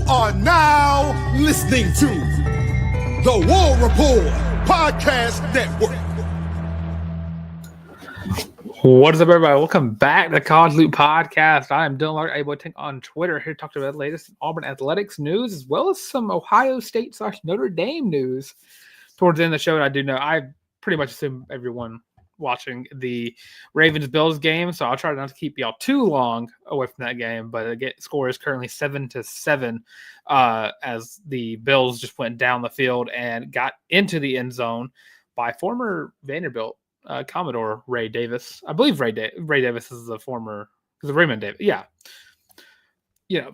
are now listening to the War Report Podcast Network. What is up, everybody? Welcome back to the College Loop Podcast. I am Dylan Larck, Yuting on Twitter, here to talk about the latest Auburn athletics news, as well as some Ohio State / Notre Dame news towards the end of the show. And I do know, I pretty much assume everyone watching the Ravens-Bills game, so I'll try not to keep y'all too long away from that game, but the score is currently 7-7 as the Bills just went down the field and got into the end zone by former Vanderbilt Commodore Ray Davis. I believe Ray Davis is the former, because of Raymond Davis. Yeah. You know,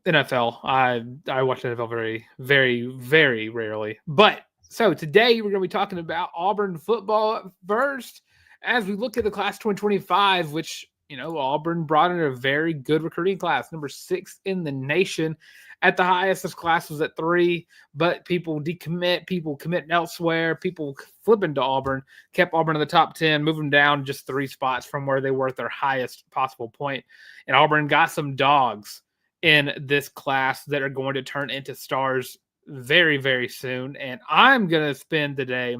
NFL. I watch NFL very, very, very rarely. But so today we're going to be talking about Auburn football first as we look at the class 2025, which, you know, Auburn brought in a very good recruiting class, number 6 in the nation. At the highest, this class was at 3, but people decommit, people commit elsewhere, people flipping to Auburn, kept Auburn in the top 10, moving down just 3 spots from where they were at their highest possible point. And Auburn got some dogs in this class that are going to turn into stars very, very soon. And I'm going to spend today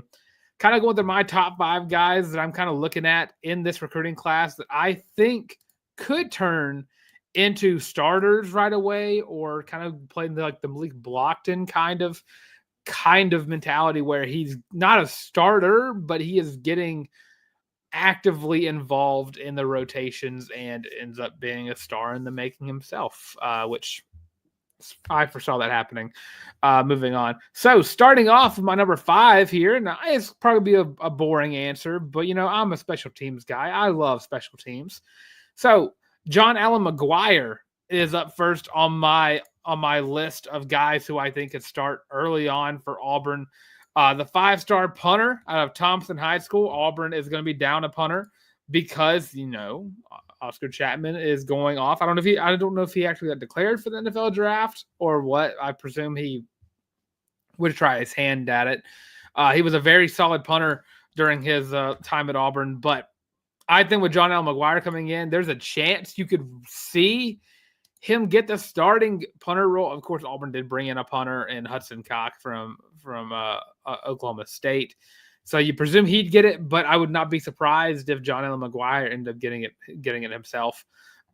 kind of going through my top 5 guys that I'm kind of looking at in this recruiting class that I think could turn into starters right away, or kind of playing like the Malik Blockton kind of mentality where he's not a starter, but he is getting actively involved in the rotations and ends up being a star in the making himself, which I foresaw that happening. Moving on. So starting off with my number 5 here, now it's probably be a boring answer, but you know, I'm a special teams guy. I love special teams. So John Allen McGuire is up first on my list of guys who I think could start early on for Auburn. The 5-star punter out of Thompson High School. Auburn is going to be down a punter because, you know, Oscar Chapman is going off. I don't know if he actually got declared for the NFL draft or what. I presume he would try his hand at it. He was a very solid punter during his time at Auburn, but I think with John Allen McGuire coming in, there's a chance you could see him get the starting punter role. Of course, Auburn did bring in a punter in Hudson Cock from Oklahoma State, so you presume he'd get it. But I would not be surprised if John Allen McGuire ended up getting it himself.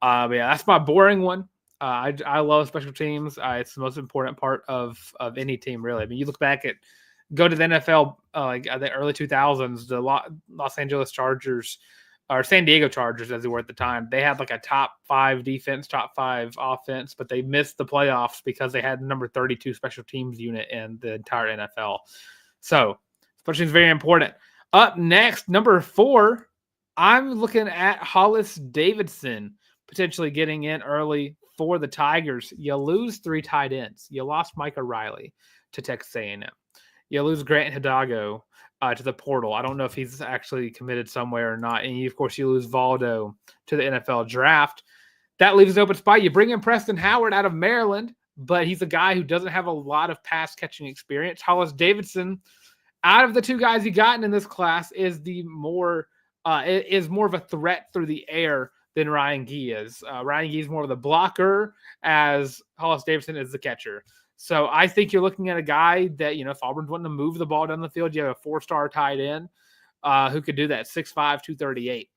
But yeah, that's my boring one. I love special teams. It's the most important part of any team, really. I mean, you look back at go to the NFL like the early 2000s, the Los Angeles Chargers. Or San Diego Chargers, as they were at the time, they had like a top 5 defense, top 5 offense, but they missed the playoffs because they had number 32 special teams unit in the entire NFL. So, special teams very important. Up next, number 4, I'm looking at Hollis Davidson potentially getting in early for the Tigers. You lose 3 tight ends. You lost Micah Riley to Texas A&M. You lose Grant Hidalgo to the portal. I don't know if he's actually committed somewhere or not. And of course, you lose Valdo to the NFL draft. That leaves an open spot. You bring in Preston Howard out of Maryland, but he's a guy who doesn't have a lot of pass catching experience. Hollis Davidson, out of the 2 guys you gotten in this class, is more of a threat through the air than Ryan Gee is. Ryan Gee is more of the blocker, as Hollis Davidson is the catcher. So I think you're looking at a guy that, you know, if Auburn's wanting to move the ball down the field, you have a 4-star tight end who could do that, 6'5", 238.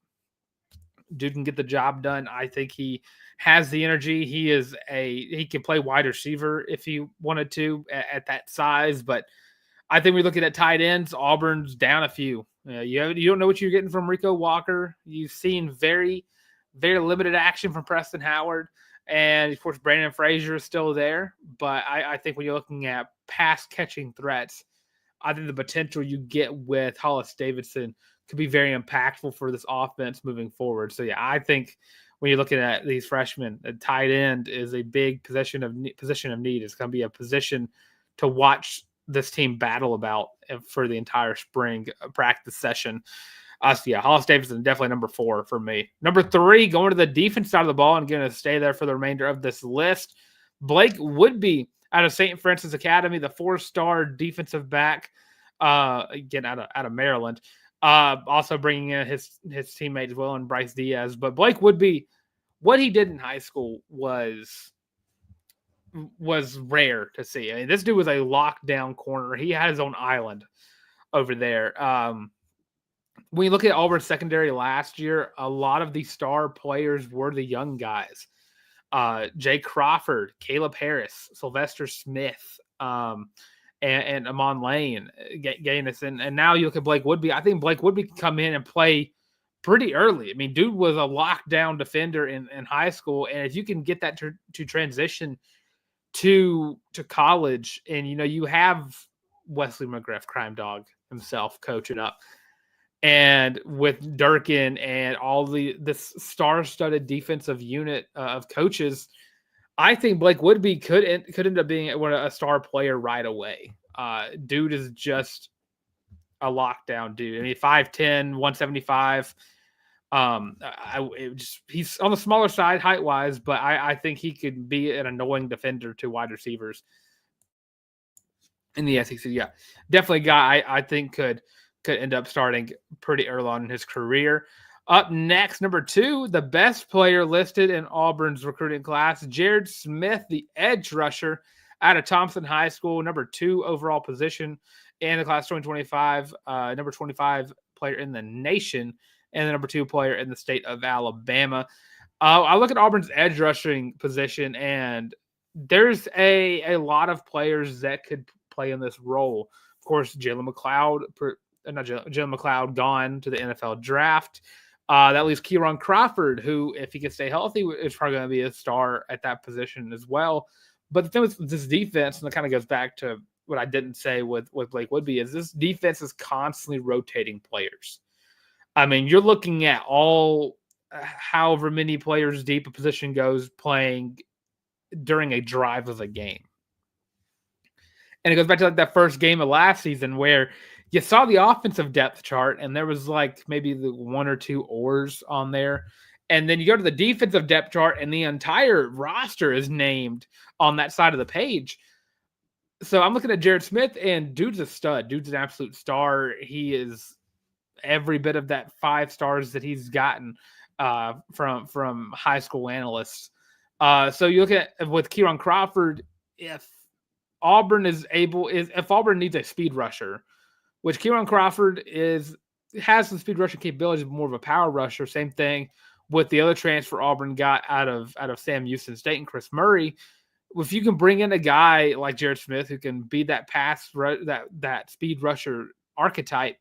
Dude can get the job done. I think he has the energy. He can play wide receiver if he wanted to at that size. But I think we're looking at tight ends. Auburn's down a few. You don't know what you're getting from Rico Walker. You've seen very, very limited action from Preston Howard. And, of course, Brandon Frazier is still there. But I think when you're looking at pass-catching threats, I think the potential you get with Hollis Davidson could be very impactful for this offense moving forward. So, yeah, I think when you're looking at these freshmen, a tight end is a big position of need. It's going to be a position to watch this team battle about for the entire spring practice session. So yeah, Hollis Davidson definitely number 4 for me. Number 3, going to the defense side of the ball and going to stay there for the remainder of this list. Blake Woodby out of St. Francis Academy, the 4-star defensive back, again out of Maryland. Also bringing in his teammate as well, and Bryce Diaz. But Blake Woodby, what he did in high school was was rare to see. I mean, this dude was a lockdown corner. He had his own island over there. When you look at Auburn secondary last year, a lot of the star players were the young guys. Jay Crawford, Caleb Harris, Sylvester Smith, and Amon Lane getting this in. And now you look at Blake Woodby. I think Blake Woodby can come in and play pretty early. I mean, dude was a lockdown defender in high school. And if you can get that to transition to college, and, you have Wesley McGriff, Crime Dog himself, coaching up. And with Durkin and all this star-studded defensive unit of coaches, I think Blake Woodby could end up being a star player right away. Dude is just a lockdown dude. I mean, 5'10", 175. He's on the smaller side height-wise, but I think he could be an annoying defender to wide receivers in the SEC. Yeah, definitely a guy I think could end up starting pretty early on in his career. Up next, number 2, the best player listed in Auburn's recruiting class, Jared Smith, the edge rusher out of Thompson High School, number 2 overall position in the class 2025, number 25 player in the nation, and the number 2 player in the state of Alabama. I look at Auburn's edge rushing position, and there's a lot of players that could play in this role. Of course, Jalen McLeod gone to the NFL draft. That leaves Kieran Crawford, who, if he can stay healthy, is probably going to be a star at that position as well. But the thing with this defense, and it kind of goes back to what I didn't say with Blake Woodby, is this defense is constantly rotating players. I mean, you're looking at however many players deep a position goes playing during a drive of a game. And it goes back to that first game of last season where you saw the offensive depth chart and there was maybe the 1 or 2 oars on there. And then you go to the defensive depth chart and the entire roster is named on that side of the page. So I'm looking at Jared Smith, and dude's a stud. Dude's an absolute star. He is every bit of that 5 stars that he's gotten from high school analysts. So you look at with Kieran Crawford, if Auburn needs a speed rusher, which Kieran Crawford has some speed rushing capabilities, more of a power rusher. Same thing with the other transfer Auburn got out of Sam Houston State and Chris Murray. If you can bring in a guy like Jared Smith who can be that that speed rusher archetype,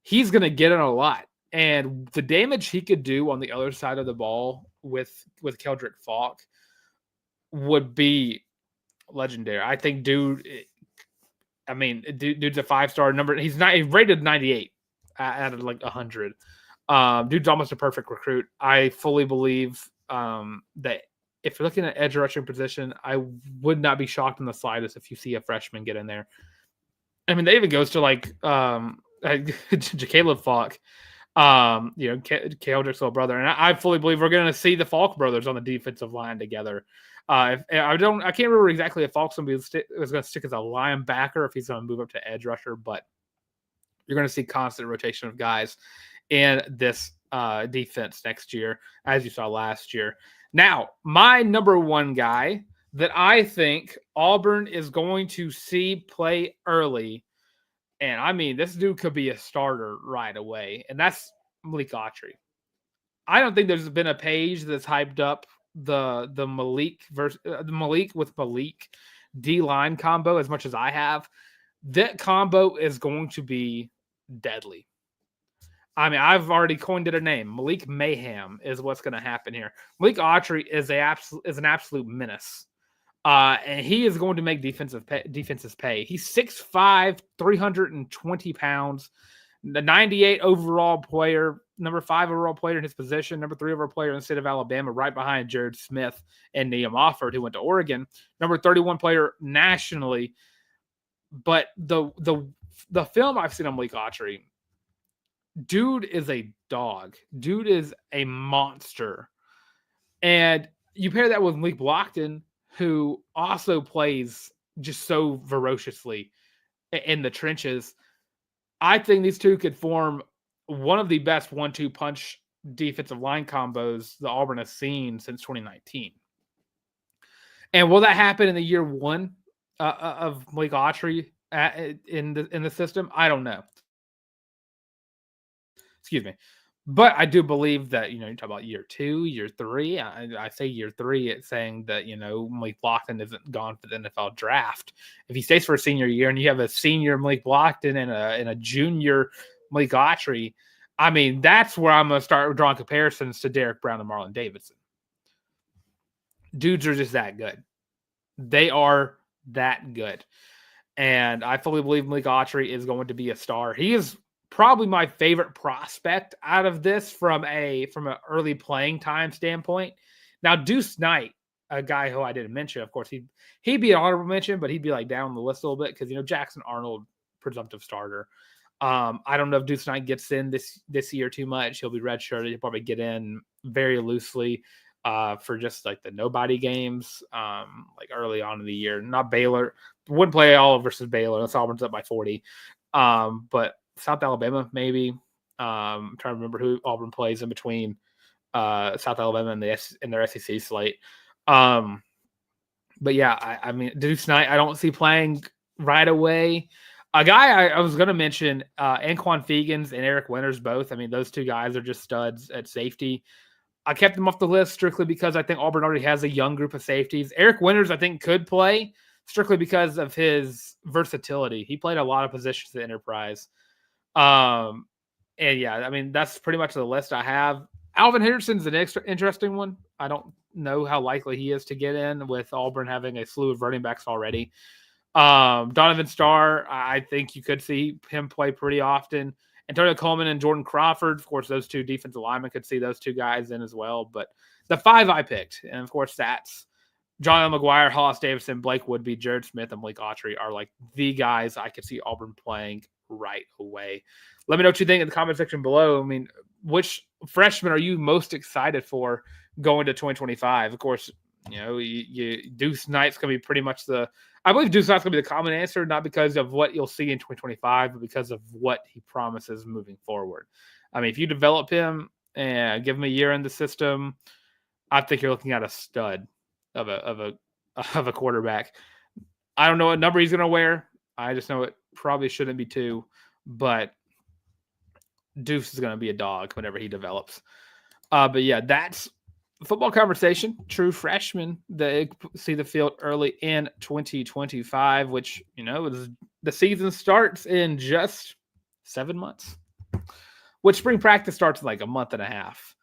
he's going to get in a lot. And the damage he could do on the other side of the ball with Keldrick Falk would be legendary. I think dude's a 5-star number. He's rated 98 out of 100. Dude's almost a perfect recruit. I fully believe that if you're looking at edge rushing position, I would not be shocked in the slightest if you see a freshman get in there. I mean, that even goes to Caleb Falk, Keldrick's little brother, and I fully believe we're going to see the Falk brothers on the defensive line together. I can't remember exactly if Falk's going to stick as a linebacker, if he's going to move up to edge rusher, but you're going to see constant rotation of guys in this defense next year, as you saw last year. Now, my number 1 guy that I think Auburn is going to see play early, and I mean, this dude could be a starter right away, and that's Malik Autry. I don't think there's been a page that's hyped up the Malik with Malik D-line combo as much as I have. That combo is going to be deadly. I mean, I've already coined it a name. Malik Mayhem is what's going to happen here. Malik Autry is an absolute menace. And he is going to make defenses pay. He's 6'5", 320 pounds, the 98 overall player, number 5 overall player in his position, number 3 overall player in the state of Alabama, right behind Jared Smith and Liam Offord, who went to Oregon, number 31 player nationally. But the film I've seen on Malik Autry, dude is a dog. Dude is a monster. And you pair that with Malik Blockton, who also plays just so ferociously in the trenches. I think these two could form one of the best 1-2 punch defensive line combos the Auburn has seen since 2019. And will that happen in the year one of Malik Autry in the system? I don't know. Excuse me. But I do believe that, you talk about year 2, year 3. I say year 3, it's saying that, Malik Blockton isn't gone for the NFL draft. If he stays for a senior year and you have a senior Malik Blockton and a junior Malik Autry, I mean, that's where I'm going to start drawing comparisons to Derek Brown and Marlon Davidson. Dudes are just that good. They are that good. And I fully believe Malik Autry is going to be a star. He is probably my favorite prospect out of this from an early playing time standpoint. Now, Deuce Knight, a guy who I didn't mention, of course, he'd be an honorable mention, but he'd be like down the list a little bit because Jackson Arnold, presumptive starter. I don't know if Deuce Knight gets in this year too much. He'll be redshirted. He'll probably get in very loosely for just like the nobody games, like early on in the year. Not Baylor. Wouldn't play all versus Baylor. That's Auburn's up by 40. But South Alabama, maybe. I'm trying to remember who Auburn plays in between South Alabama and their SEC slate. But yeah, I mean, Deuce Knight, I don't see playing right away. A guy I was going to mention, Anquan Fegans and Eric Winters both. I mean, those two guys are just studs at safety. I kept them off the list strictly because I think Auburn already has a young group of safeties. Eric Winters, I think, could play strictly because of his versatility. He played a lot of positions at Enterprise. And yeah, I mean, that's pretty much the list I have. Alvin Henderson's an extra interesting one. I don't know how likely he is to get in with Auburn having a slew of running backs already. Donovan Starr, I think you could see him play pretty often. Antonio Coleman and Jordan Crawford, of course, those two defensive linemen could see those two guys in as well. But the 5 I picked, and of course, that's John L. McGuire, Hollis Davidson, Blake Woodby, Jared Smith, and Malik Autry are like the guys I could see Auburn playing right away. Let me know what you think in the comment section below. I mean, which freshman are you most excited for going to 2025? Of course, Deuce Knight's going to be pretty much I believe Deuce Knight's going to be the common answer, not because of what you'll see in 2025, but because of what he promises moving forward. I mean, if you develop him and give him a year in the system, I think you're looking at a stud of a quarterback. I don't know what number he's going to wear. I just know it probably shouldn't be 2, but Deuce is going to be a dog whenever he develops. But yeah, that's football conversation. True freshmen that see the field early in 2025, which, the season starts in just 7 months, which spring practice starts in like a month and a half.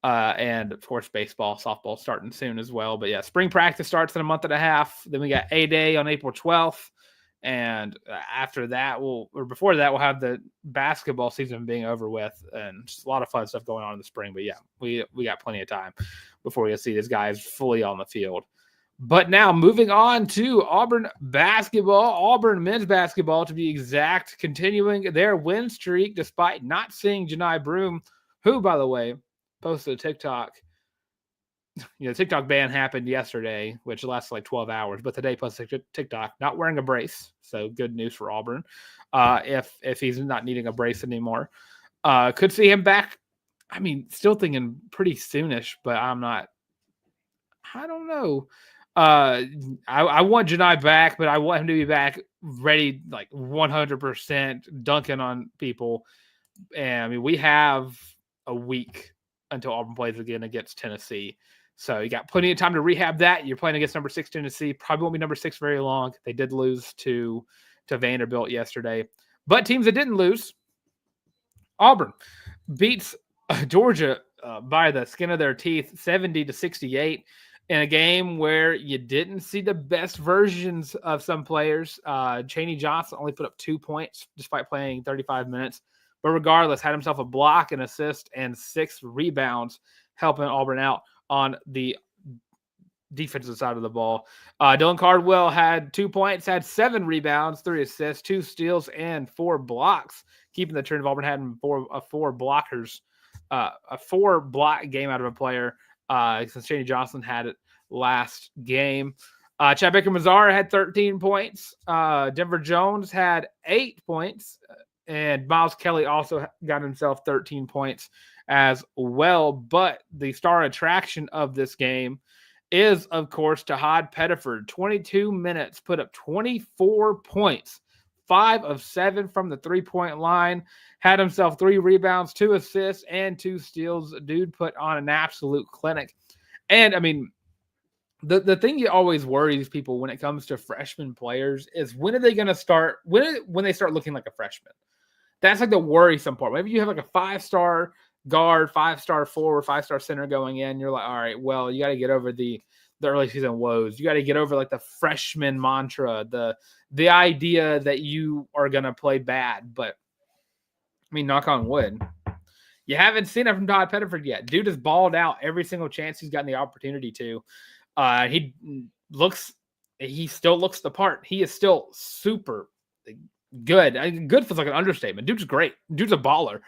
And of course, baseball, softball starting soon as well. But yeah, spring practice starts in a month and a half. Then we got A-Day on April 12th. And after that, before that, we'll have the basketball season being over with, and just a lot of fun stuff going on in the spring. But yeah, we got plenty of time before we see these guys fully on the field. But now moving on to Auburn basketball, Auburn men's basketball to be exact, continuing their win streak despite not seeing Janai Broome, who, by the way, posted a TikTok. The TikTok ban happened yesterday, which lasted like 12 hours, but today posted TikTok not wearing a brace. So good news for Auburn. If he's not needing a brace anymore, could see him back. I mean, still thinking pretty soonish, but I don't know. I want Janai back, but I want him to be back ready, like 100% dunking on people. And I mean, we have a week until Auburn plays again against Tennessee. So you got plenty of time to rehab that. You're playing against number 6 Tennessee. Probably won't be number 6 very long. They did lose to Vanderbilt yesterday. But teams that didn't lose, Auburn beats Georgia by the skin of their teeth, 70-68, in a game where you didn't see the best versions of some players. Chaney Johnson only put up 2 points despite playing 35 minutes. But regardless, had himself a block, an assist, and 6 rebounds, helping Auburn out on the defensive side of the ball. Dylan Cardwell had 2 points, had 7 rebounds, 3 assists, 2 steals, and 4 blocks, keeping the trend of Auburn having 4 blockers, a 4 block game out of a player since Chaney Johnson had it last game. Chad Baker-Mazara had 13 points. Denver Jones had 8 points. And Miles Kelly also got himself 13 points as well. But the star attraction of this game is, of course, Tahad Pettiford. 22 minutes, put up 24 points, 5 of 7 from the three-point line, had himself 3 rebounds, 2 assists, and 2 steals. Dude put on an absolute clinic. And, I mean, the thing that always worries people when it comes to freshman players is when are they going to start, when they start looking like a freshman? That's like the worrisome part. Maybe you have like a 5-star guard, 5-star forward, 5-star center going in. You're like, all right, well, you got to get over the early season woes. You got to get over like the freshman mantra, the idea that you are going to play bad. But I mean, knock on wood, you haven't seen it from Todd Pettiford yet. Dude has balled out every single chance he's gotten the opportunity to. He still looks the part. He is still super good. Good feels like an understatement. Dude's great. Dude's a baller.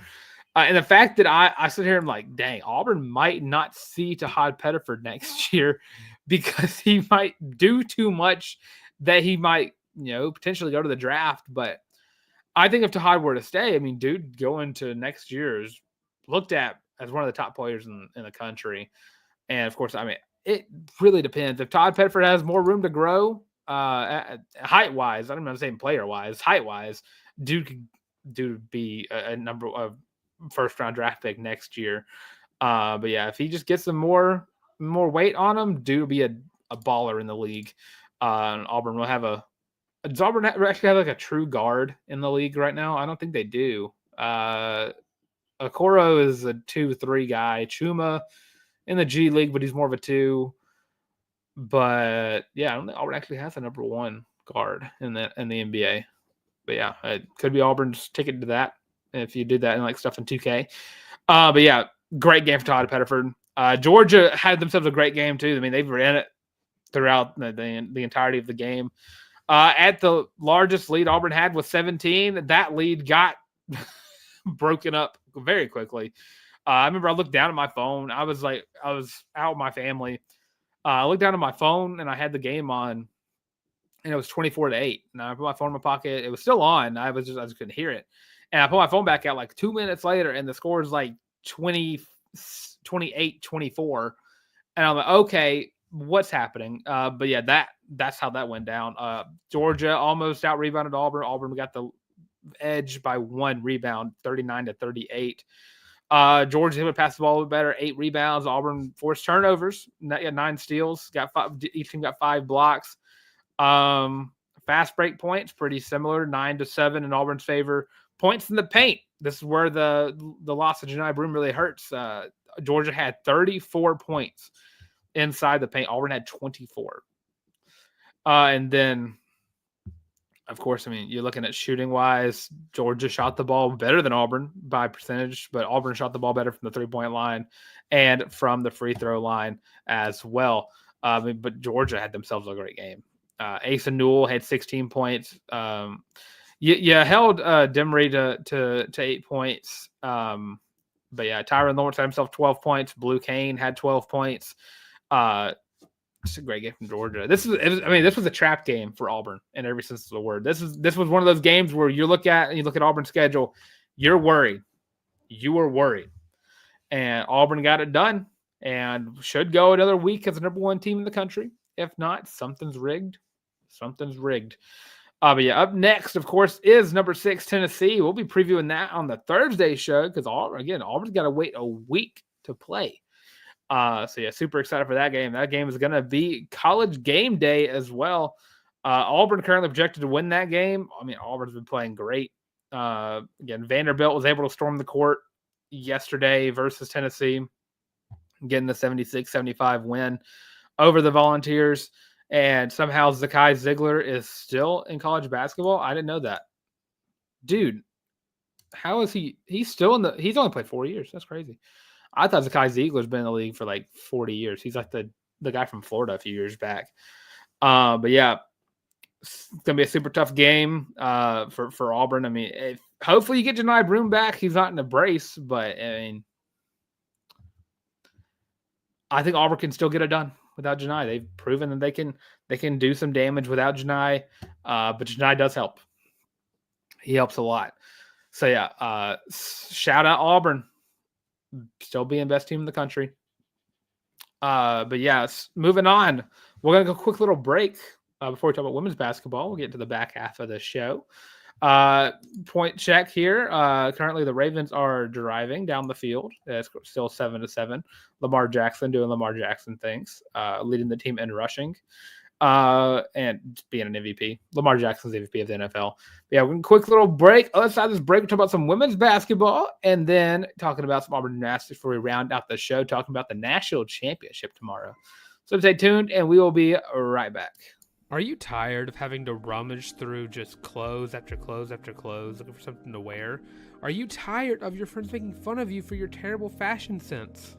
And the fact that I sit here and I'm like, dang, Auburn might not see Tahad Pettiford next year because he might do too much that he might, potentially go to the draft. But I think if Tahad were to stay, I mean, dude, going to next year is looked at as one of the top players in the country. And of course, I mean, it really depends. If Todd Pettiford has more room to grow, height-wise, I don't know if I'm saying player-wise, height-wise, dude would be a number of first-round draft pick next year. But yeah, if he just gets some more weight on him, dude will be a baller in the league. And Auburn will have does Auburn actually have like a true guard in the league right now? I don't think they do. Okoro is a 2-3 guy. Chuma in the G League, but he's more of a 2. But yeah, I don't think Auburn actually has a number 1 guard in the NBA. But yeah, it could be Auburn's ticket to that if you did that in like stuff in 2K. But yeah, great game for Todd Pettiford. Georgia had themselves a great game too. I mean, they've ran it throughout the entirety of the game. At the largest lead Auburn had was 17. That lead got broken up very quickly. I remember I looked down at my phone. I was out with my family. I looked down at my phone and I had the game on, and it was 24-8. And I put my phone in my pocket. It was still on. I just couldn't hear it. And I put my phone back out like 2 minutes later, and the score is like 28-24. And I'm like, okay, what's happening? But yeah, that's how that went down. Georgia almost out rebounded Auburn. Auburn got the edge by 1 rebound, 39-38. Georgia would pass the ball a little better, 8 rebounds. Auburn forced turnovers, 9 steals. Got 5. Each team got 5 blocks. Fast break points, pretty similar, 9-7 in Auburn's favor. Points in the paint. This is where the loss of Janai Broome really hurts. Georgia had 34 points inside the paint. Auburn had 24. And then, of course, I mean, you're looking at shooting wise, Georgia shot the ball better than Auburn by percentage, but Auburn shot the ball better from the 3-point line and from the free throw line as well. But Georgia had themselves a great game. Asa Newell had 16 points. You held Demery to 8 points. But yeah, Tyron Lawrence had himself 12 points. Blue Kane had 12 points. It's a great game from Georgia. This was a trap game for Auburn in every sense of the word. This was one of those games where you look at Auburn's schedule, you're worried. You were worried. And Auburn got it done and should go another week as the number 1 team in the country. If not, something's rigged. Something's rigged. But yeah, up next, of course, is number 6 Tennessee. We'll be previewing that on the Thursday show because Auburn's got to wait a week to play. So yeah, super excited for that game. That game is going to be College game day as well. Auburn currently projected to win that game. I mean, Auburn's been playing great. Again, Vanderbilt was able to storm the court yesterday versus Tennessee, getting the 76-75 win over the Volunteers. And somehow Zakai Ziegler is still in college basketball. I didn't know that. Dude, how is he? He's still he's only played 4 years. That's crazy. I thought Zakai Ziegler's been in the league for like 40 years. He's like the guy from Florida a few years back. But yeah, it's going to be a super tough game for Auburn. I mean, hopefully you get Janai Broome back. He's not in a brace, but I mean, I think Auburn can still get it done without Janai. They've proven that they can do some damage without Janai, but Janai does help. He helps a lot. So yeah, shout out Auburn, still being best team in the country. But yes, moving on. We're going to go a quick little break before we talk about women's basketball. We'll get to the back half of the show. Point check here. Currently, the Ravens are driving down the field. It's still 7-7. Lamar Jackson doing Lamar Jackson things, leading the team in rushing. And being an MVP. Lamar Jackson's the MVP of the NFL. But yeah, quick little break. Other side of this break, we're talking about some women's basketball and then talking about some Auburn Gymnastics before we round out the show, talking about the national championship tomorrow. So stay tuned and we will be right back. Are you tired of having to rummage through just clothes after clothes after clothes looking for something to wear? Are you tired of your friends making fun of you for your terrible fashion sense?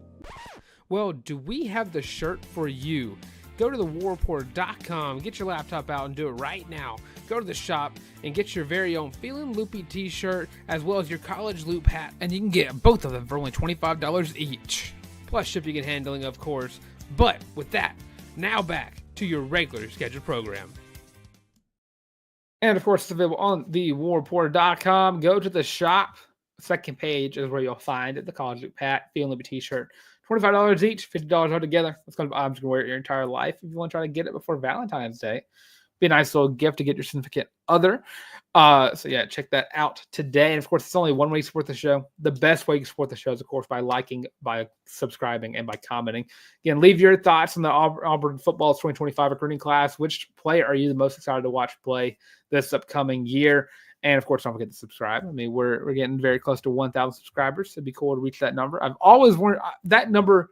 Well, do we have the shirt for you? Go to thewarreport.com, get your laptop out and do it right now. Go to the shop and get your very own Feelin' Loopy t-shirt as well as your college loop hat, and you can get both of them for only $25 each. Plus shipping and handling, of course. But with that, now back to your regular scheduled program. And of course, it's available on thewarreport.com. Go to the shop. Second page is where you'll find the college loop hat, Feelin' Loopy t-shirt. $25 each, $50 altogether. That's going to be items you can wear it your entire life. If you want to try to get it before Valentine's Day, be a nice little gift to get your significant other. So yeah, check that out today. And of course, it's only one way to support the show. The best way you can support the show is, of course, by liking, by subscribing, and by commenting. Again, leave your thoughts on the Auburn Football 2025 recruiting class. Which player are you the most excited to watch play this upcoming year? And of course, don't forget to subscribe. I mean, we're getting very close to 1,000 subscribers. It'd be cool to reach that number. I've always wanted that number.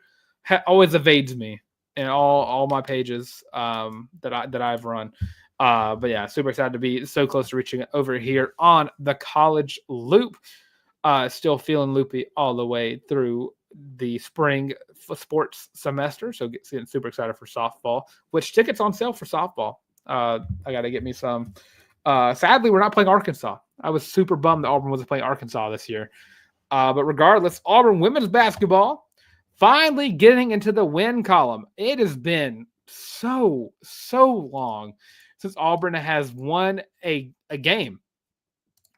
Always evades me in all my pages that I've run. But yeah, super excited to be so close to reaching it over here on the College Loop. Still feeling loopy all the way through the spring sports semester. So getting super excited for softball. Which tickets on sale for softball? I got to get me some. Sadly, we're not playing Arkansas. I was super bummed that Auburn wasn't playing Arkansas this year. But regardless, Auburn women's basketball finally getting into the win column. It has been so long since Auburn has won a game.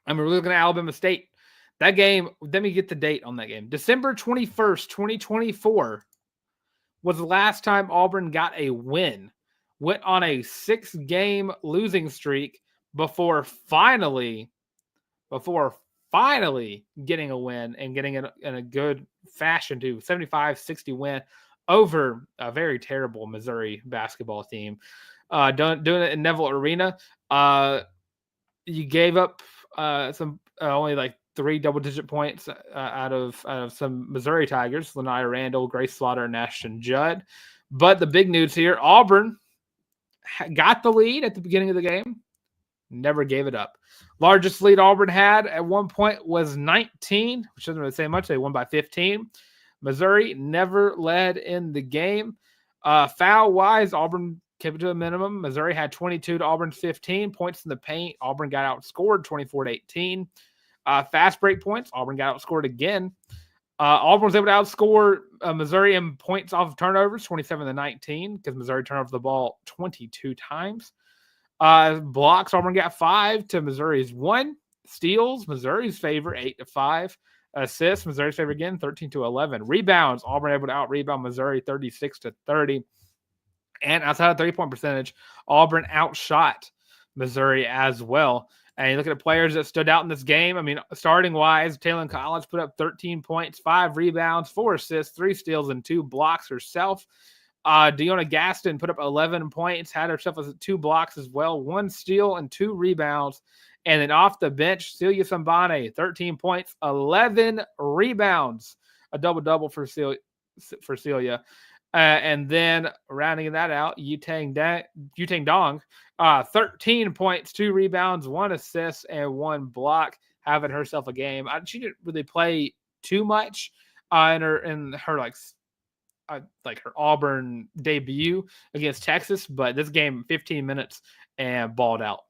I mean, we're looking at Alabama State. That game, let me get the date on that game. December 21st, 2024 was the last time Auburn got a win. Went on a 6-game losing streak before finally getting a win and getting it in a good fashion to 75-60 win over a very terrible Missouri basketball team. Doing it in Neville Arena. You gave up some only like 3 double-digit points out of some Missouri Tigers, Lanai Randall, Grace Slaughter, and Ashton Judd. But the big news here, Auburn got the lead at the beginning of the game. Never gave it up. Largest lead Auburn had at one point was 19, which doesn't really say much. They won by 15. Missouri never led in the game. Foul-wise, Auburn kept it to a minimum. Missouri had 22 to Auburn's 15 points in the paint. Auburn got outscored 24-18. Fast break points, Auburn got outscored again. Auburn was able to outscore Missouri in points off of turnovers, 27-19, because Missouri turned over the ball 22 times. Blocks, Auburn got 5 to Missouri's 1. Steals, Missouri's favor, 8-5. Assists, Missouri's favor again, 13-11. Rebounds, Auburn able to out-rebound Missouri 36-30. And outside of 30-point percentage, Auburn outshot Missouri as well. And you look at the players that stood out in this game. I mean, starting-wise, Taylor Collins put up 13 points, 5 rebounds, 4 assists, 3 steals, and 2 blocks herself. Deona Gaston put up 11 points, had herself 2 blocks as well, 1 steal and 2 rebounds. And then off the bench, Celia Sambane, 13 points, 11 rebounds, a double-double for Celia. And then rounding that out, Yuting Deng, 13 points, 2 rebounds, 1 assist, and 1 block, having herself a game. She didn't really play too much in her her Auburn debut against Texas, but this game, 15 minutes and balled out.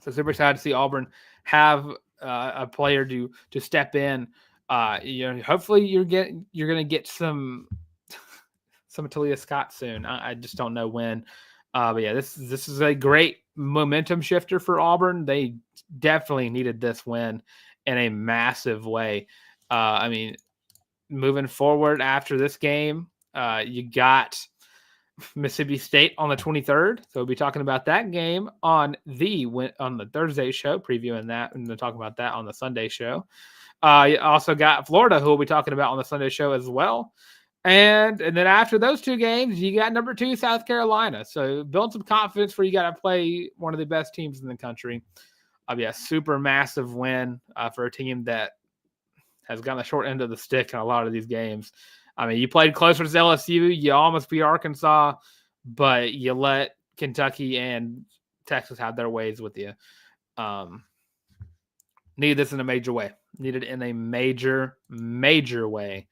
So super excited to see Auburn have a player to step in. Hopefully you're going to get some Talia Scott soon. I just don't know when. But yeah, this is a great momentum shifter for Auburn. They definitely needed this win in a massive way. Moving forward after this game, You got Mississippi State on the 23rd. So we'll be talking about that game on the Thursday show, previewing that, and then talking about that on the Sunday show. You also got Florida, who we'll be talking about on the Sunday show as well. And then after those two games, you got number 2 South Carolina. So build some confidence where you got to play one of the best teams in the country. A super massive win for a team that has gotten the short end of the stick in a lot of these games. I mean, you played closer to LSU. You almost beat Arkansas, but you let Kentucky and Texas have their ways with you. Needed this in a major way. Needed in a major way.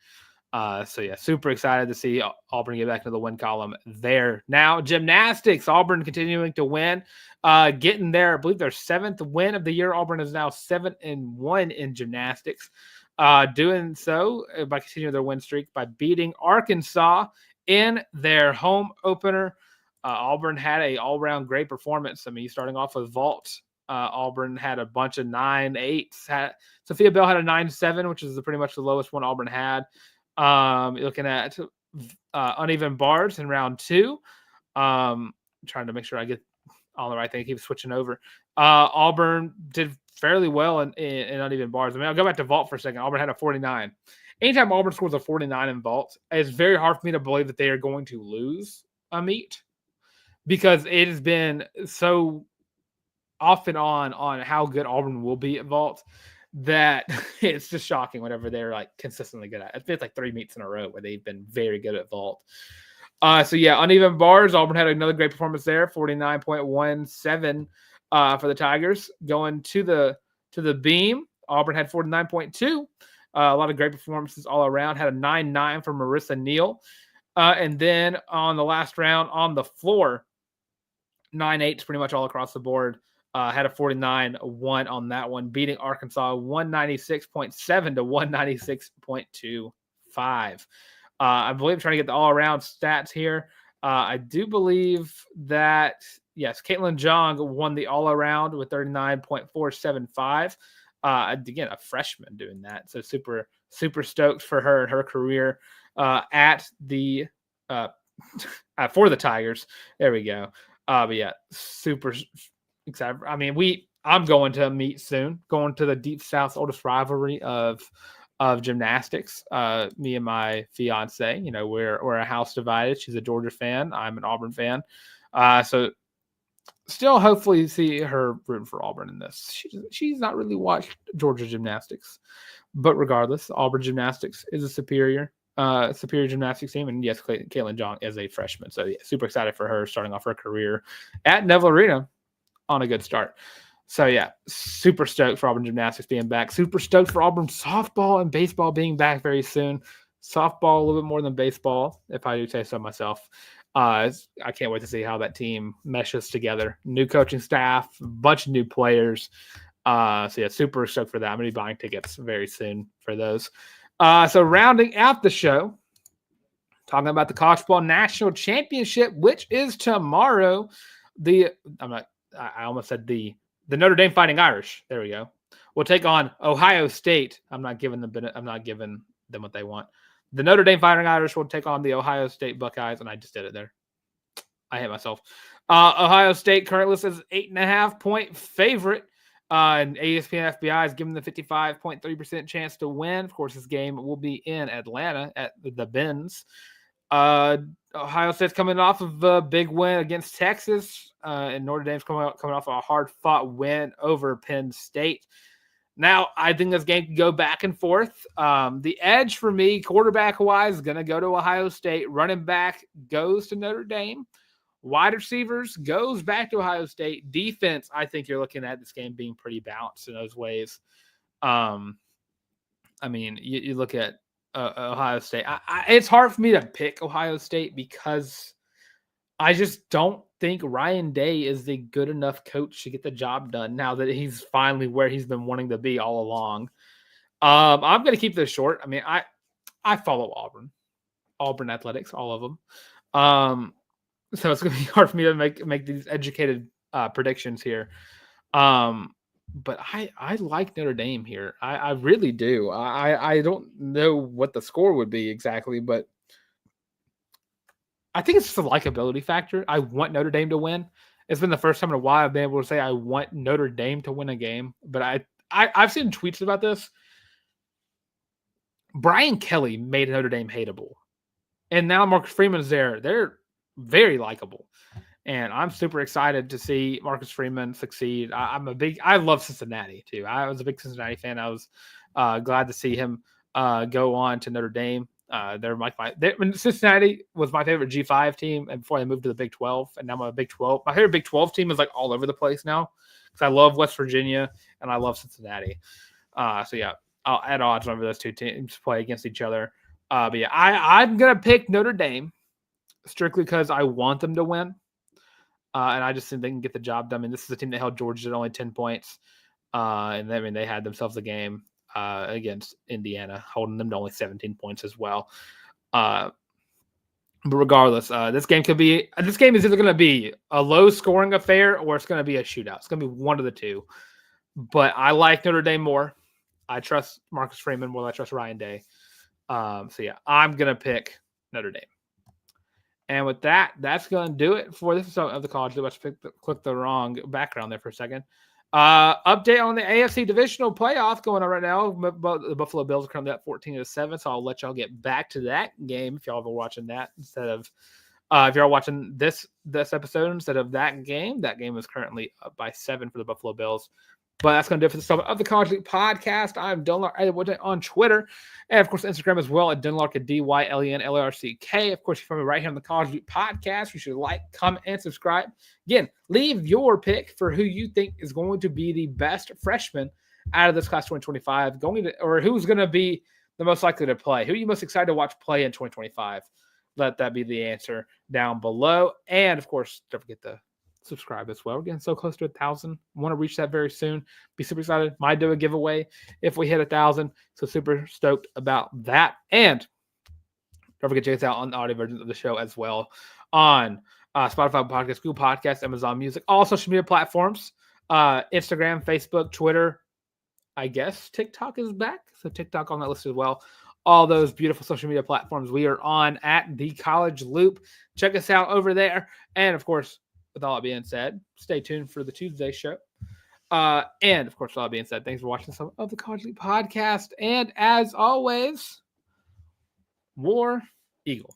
Super excited to see Auburn get back into the win column there. Now, gymnastics, Auburn continuing to win, getting there. I believe their 7th win of the year. Auburn is now 7-1 in gymnastics. Doing so by continuing their win streak by beating Arkansas in their home opener. Auburn had a all-around great performance. I mean, starting off with vault, Auburn had a bunch of 9.8s. Sophia Bell had a 9.7, which is pretty much the lowest one Auburn had. Looking at uneven bars in round 2. Trying to make sure I get all the right thing. Keep switching over. Auburn did fairly well in uneven bars. I mean, I'll go back to vault for a second. Auburn had a 49. Anytime Auburn scores a 49 in vault, it's very hard for me to believe that they are going to lose a meet, because it has been so off and on how good Auburn will be at vault that it's just shocking whenever they're like consistently good at it. It's like 3 meets in a row where they've been very good at vault. Uneven bars, Auburn had another great performance there, 49.17 for the Tigers. Going to the beam, Auburn had 49.2. A lot of great performances all around. Had a 9.9 for Marissa Neal. And then on the last round on the floor, 9.8 pretty much all across the board. Had a 49.1 on that one, beating Arkansas 196.7 to 196.25. I believe I'm trying to get the all-around stats here. I do believe that, yes, Caitlin Jong won the all-around with 39.475. Again, a freshman doing that. So super, super stoked for her and her career for the Tigers. There we go. Super excited. I mean, I'm going to meet soon, going to the Deep South's oldest rivalry of gymnastics. Me and my fiance, we're a house divided. She's a Georgia fan. I'm an Auburn fan. So still hopefully see her rooting for Auburn in this. She's not really watched Georgia gymnastics, but regardless, Auburn gymnastics is a superior gymnastics team. And yes, Caitlin Jong is a freshman. So super excited for her starting off her career at Neville Arena on a good start. So super stoked for Auburn gymnastics being back. Super stoked for Auburn softball and baseball being back very soon. Softball a little bit more than baseball, if I do say so myself. I can't wait to see how that team meshes together. New coaching staff, a bunch of new players. Super stoked for that. I'm going to be buying tickets very soon for those. So rounding out the show, talking about the College Football National Championship, which is tomorrow. I almost said the Notre Dame Fighting Irish. There we go. We'll take on Ohio State. I'm not giving them what they want. The Notre Dame Fighting Irish will take on the Ohio State Buckeyes, and I just did it there. I hate myself. Ohio State currently listed as 8.5-point favorite. And ESPN FBI is giving the 55.3% chance to win. Of course, this game will be in Atlanta at the Benz. Ohio State's coming off of a big win against Texas, and Notre Dame's coming off a hard-fought win over Penn State. Now, I think this game can go back and forth. The edge for me, quarterback-wise, is going to go to Ohio State. Running back goes to Notre Dame. Wide receivers goes back to Ohio State. Defense, I think you're looking at this game being pretty balanced in those ways. You look at Ohio State. It's hard for me to pick Ohio State because I just don't think Ryan Day is the good enough coach to get the job done now that he's finally where he's been wanting to be all along. I'm going to keep this short. I mean, I follow Auburn athletics, all of them. So it's going to be hard for me to make these educated predictions here. But I like Notre Dame here. I really do. I don't know what the score would be exactly, but I think it's just a likability factor. I want Notre Dame to win. It's been the first time in a while I've been able to say I want Notre Dame to win a game. But I've seen tweets about this. Brian Kelly made Notre Dame hateable. And now Marcus Freeman's there. They're very likable. And I'm super excited to see Marcus Freeman succeed. I love Cincinnati too. I was a big Cincinnati fan. I was glad to see him go on to Notre Dame. Cincinnati was my favorite G5 team, and before they moved to the Big 12, and now I'm a Big 12. My favorite Big 12 team is like all over the place now because I love West Virginia and I love Cincinnati. So yeah, I'll add odds whenever those two teams play against each other. But yeah, I'm gonna pick Notre Dame strictly because I want them to win. And I just think they can get the job done. I mean, this is a team that held Georgia at only 10 points. And I mean, they had themselves a game against Indiana, holding them to only 17 points as well. But regardless, this game is either going to be a low scoring affair or it's going to be a shootout. It's going to be one of the two. But I like Notre Dame more. I trust Marcus Freeman more than I trust Ryan Day. So yeah, I'm going to pick Notre Dame. And with that, that's going to do it for this episode of the College Loop. I just clicked the wrong background there for a second. Update on the AFC divisional playoff going on right now. The Buffalo Bills are currently at 14-7, so I'll let y'all get back to that game if y'all are watching that instead of if you're watching this episode instead of that game. That game is currently up by 7 for the Buffalo Bills. But that's going to do it for the stuff of the College League podcast. I'm Dylan on Twitter. And, of course, Instagram as well at Dylanlark at DYLENLARCK. Of course, if you're right here on the College League podcast, you should like, comment, and subscribe. Again, leave your pick for who you think is going to be the best freshman out of this class 2025, or who's going to be the most likely to play. Who are you most excited to watch play in 2025? Let that be the answer down below. And, of course, don't forget to subscribe as well. We're getting so close to 1,000. Want to reach that very soon. Be super excited. Might do a giveaway if we hit 1,000. So super stoked about that. And don't forget to check us out on the audio version of the show as well on Spotify Podcast, Google Podcasts, Amazon Music, all social media platforms, Instagram, Facebook, Twitter. I guess TikTok is back. So TikTok on that list as well. All those beautiful social media platforms we are on at the College Loop. Check us out over there. And of course, with all that being said, stay tuned for the Tuesday show. And, of course, with all that being said, thanks for watching some of the College League podcast. And, as always, War Eagle.